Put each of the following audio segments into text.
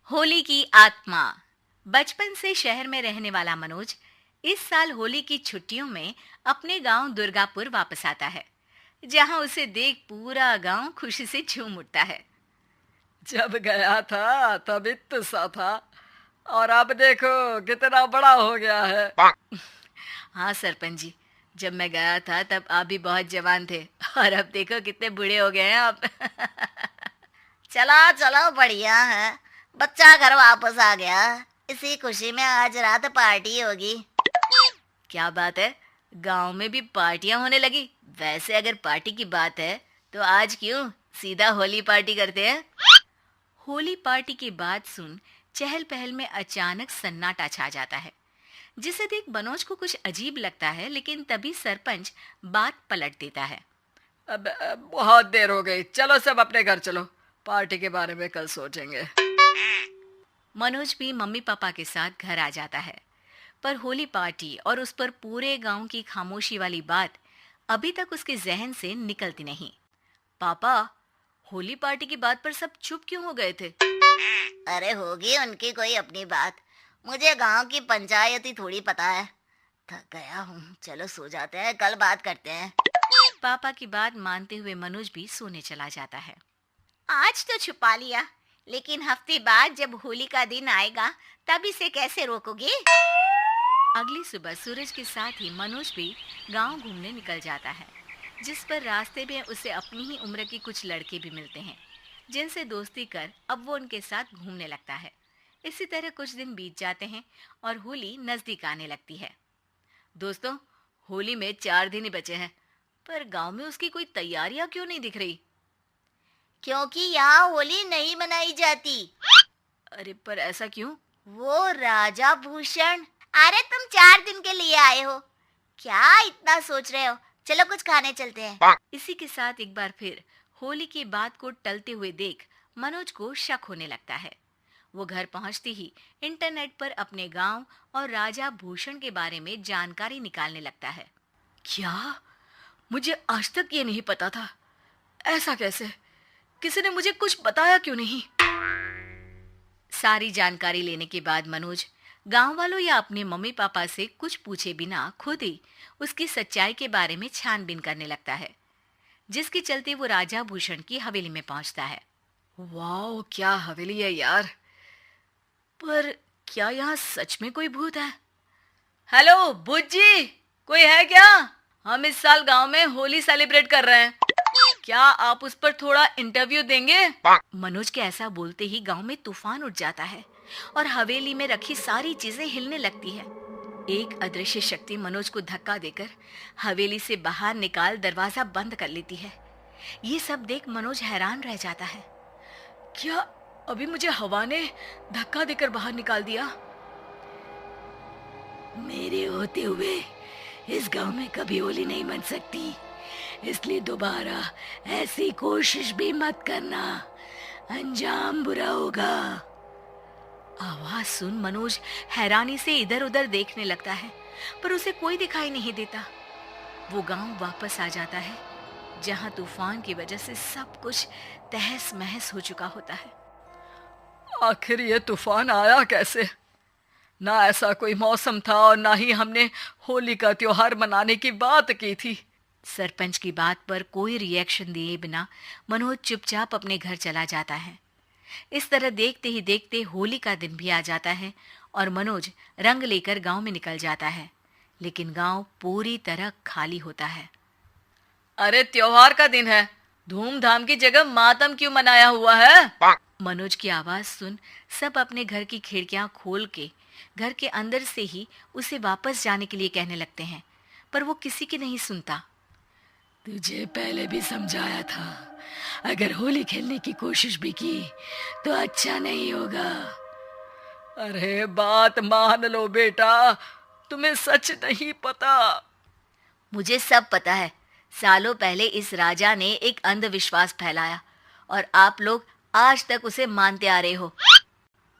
होली की आत्मा। बचपन से शहर में रहने वाला मनोज इस साल होली की छुट्टियों में अपने गांव दुर्गापुर वापस आता है, जहां उसे देख पूरा गांव खुशी से झूम उठता है। जब गया था तब इतना सा था और अब देखो कितना बड़ा हो गया है। हाँ सरपंच जी, जब मैं गया था तब आप भी बहुत जवान थे और अब देखो कितने बूढ़े हो गए हैं आप। चलो चलो बढ़िया है। बच्चा घर वापस आ गया। इसी खुशी में आज रात पार्टी होगी। क्या बात है, गांव में भी पार्टियां होने लगी। वैसे अगर पार्टी की बात है तो आज क्यों सीधा होली पार्टी करते हैं। होली पार्टी की बात सुन चहल पहल में अचानक सन्नाटा छा जाता है, जिसे देख मनोज को कुछ अजीब लगता है, लेकिन तभी सरपंच बात पलट देता है। अब बहुत देर हो गई, चलो सब अपने घर चलो, पार्टी के बारे में कल सोचेंगे। मनोज भी मम्मी पापा के साथ घर आ जाता है, पर होली पार्टी और उस पर पूरे गांव की खामोशी वाली बात अभी तक उसके जहन से निकलती नहीं। पापा, होली पार्टी की बात पर सब चुप क्यों हो गए थे। अरे होगी उनकी कोई अपनी बात। मुझे गांव की पंचायत ही थोड़ी पता है। थक गया हूँ, चलो सो जाते हैं, कल बात करते हैं। पापा की बात मानते हुए मनोज भी सोने चला जाता है। आज तो छुपा लिया, लेकिन हफ्ते बाद जब होली का दिन आएगा तब इसे कैसे रोकोगे। अगली सुबह सूरज के साथ ही मनोज भी गांव घूमने निकल जाता है, जिस पर रास्ते में उसे अपनी ही उम्र के कुछ लड़के भी मिलते हैं, जिनसे दोस्ती कर अब वो उनके साथ घूमने लगता है। इसी तरह कुछ दिन बीत जाते हैं और होली नजदीक आने लगती है। दोस्तों, होली में 4 दिन ही बचे हैं, पर गांव में उसकी कोई तैयारियां क्यों नहीं दिख रही। क्योंकि यहाँ होली नहीं मनाई जाती। अरे पर ऐसा क्यों। वो राजा भूषण। अरे तुम 4 दिन के लिए आए हो, क्या इतना सोच रहे हो। चलो कुछ खाने चलते हैं। इसी के साथ एक बार फिर होली की बात को टलते हुए देख मनोज को शक होने लगता है। वो घर पहुंचते ही इंटरनेट पर अपने गांव और राजा भूषण के बारे में जानकारी निकालने लगता है। क्या? मुझे आज तक ये नहीं पता था। ऐसा कैसे? किसी ने मुझे कुछ बताया क्यों नहीं? सारी जानकारी लेने के बाद मनोज गांव वालों या अपने मम्मी पापा से कुछ पूछे बिना खुद ही उसकी सच्चाई के बारे में छानबीन करने लगता है, जिसके चलते वो राजा भूषण की हवेली में पहुंचता है। वाह, क्या हवेली है यार। पर क्या यहाँ सच में कोई भूत है? हेलो भूत जी, कोई है क्या? हम इस साल गांव में होली सेलिब्रेट कर रहे हैं, क्या आप उस पर थोड़ा इंटरव्यू देंगे? मनोज के ऐसा बोलते ही गांव में तूफान उठ जाता है और हवेली में रखी सारी चीजें हिलने लगती है। एक अदृश्य शक्ति मनोज को धक्का देकर हवेली से बाहर निकाल दरवाजा बंद कर लेती है। ये सब देख मनोज हैरान रह जाता है। क्या अभी मुझे हवा ने धक्का देकर बाहर निकाल दिया? मेरे होते हुए इस गांव में कभी होली नहीं मन सकती, इसलिए दोबारा ऐसी कोशिश भी मत करना, अंजाम बुरा होगा। आवाज सुन मनोज हैरानी से इधर उधर देखने लगता है, पर उसे कोई दिखाई नहीं देता। वो गांव वापस आ जाता है, जहां तूफान की वजह से सब कुछ तहस महस हो चुका होता है। आखिर ये तूफान आया कैसे? ना ऐसा कोई मौसम था और ना ही हमने होली का त्योहार मनाने की बात की थी। सरपंच की बात पर कोई रिएक्शन दिए बिना मनोज चुपचाप अपने घर चला जाता है। इस तरह देखते ही देखते होली का दिन भी आ जाता है और मनोज रंग लेकर गांव में निकल जाता है, लेकिन गांव पूरी तरह खाली होता है। अरे त्योहार का दिन है, धूमधाम की जगह मातम क्यों मनाया हुआ है? मनोज की आवाज सुन सब अपने घर की खिड़कियां खोल के घर के अंदर से ही उसे वापस जाने के लिए कहने लगते हैं, पर वो किसी की नहीं सुनता। तुझे पहले भी समझाया था, अगर होली खेलने की कोशिश भी की तो अच्छा नहीं होगा। अरे बात मान लो बेटा, तुम्हें सच नहीं पता। मुझे सब पता है। सालों पहले इस राजा ने एक अंधविश्वास फैलाया और आप लोग आज तक उसे मानते आ रहे हो।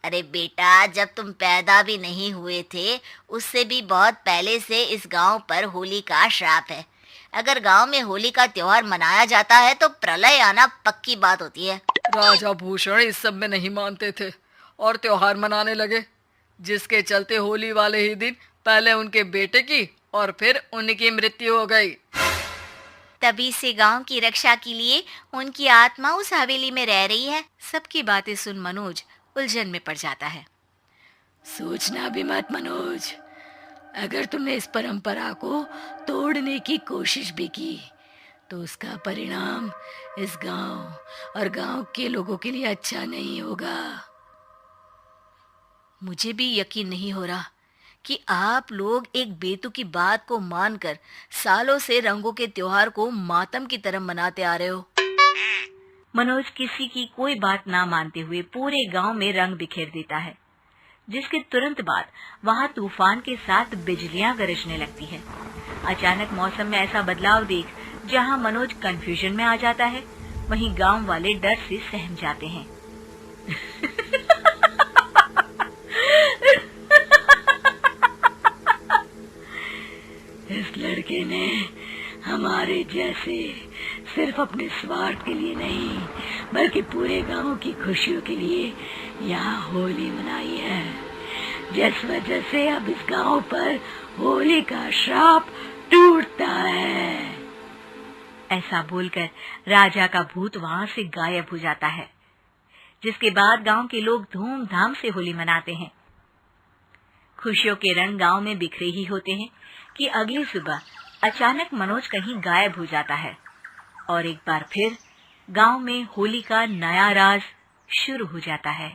अरे बेटा, जब तुम पैदा भी नहीं हुए थे उससे भी बहुत पहले से इस गांव पर होली का श्राप है। अगर गांव में होली का त्योहार मनाया जाता है तो प्रलय आना पक्की बात होती है। राजा भूषण इस सब में नहीं मानते थे और त्योहार मनाने लगे, जिसके चलते होली वाले ही दिन पहले उनके बेटे की और फिर उनकी मृत्यु हो गई। तभी से गांव की रक्षा के लिए उनकी आत्मा उस हवेली में रह रही है। सबकी बातें सुन मनोज उलझन में पड़ जाता है। सोचना भी मत मनोज, अगर तुमने इस परंपरा को तोड़ने की कोशिश भी की तो उसका परिणाम इस गांव और गांव के लोगों के लिए अच्छा नहीं होगा। मुझे भी यकीन नहीं हो रहा कि आप लोग एक बेतुकी बात को मानकर सालों से रंगों के त्योहार को मातम की तरह मनाते आ रहे हो। मनोज किसी की कोई बात ना मानते हुए पूरे गांव में रंग बिखेर देता है, जिसके तुरंत बाद वहां तूफान के साथ बिजलियां गरजने लगती है। अचानक मौसम में ऐसा बदलाव देख जहां मनोज कंफ्यूजन में आ जाता है, वहीं गांव वाले डर से सहम जाते हैं। इस लड़के ने हमारे जैसे सिर्फ अपने स्वार्थ के लिए नहीं बल्कि पूरे गांव की खुशियों के लिए यहाँ होली मनाई है, जिस वजह से अब इस गांव पर होली का श्राप टूटता है। ऐसा बोलकर राजा का भूत वहां से गायब हो जाता है, जिसके बाद गांव के लोग धूमधाम से होली मनाते हैं। खुशियों के रंग गांव में बिखरे ही होते हैं कि अगली सुबह अचानक मनोज कहीं गायब हो जाता है और एक बार फिर गांव में होली का नया राज शुरू हो जाता है।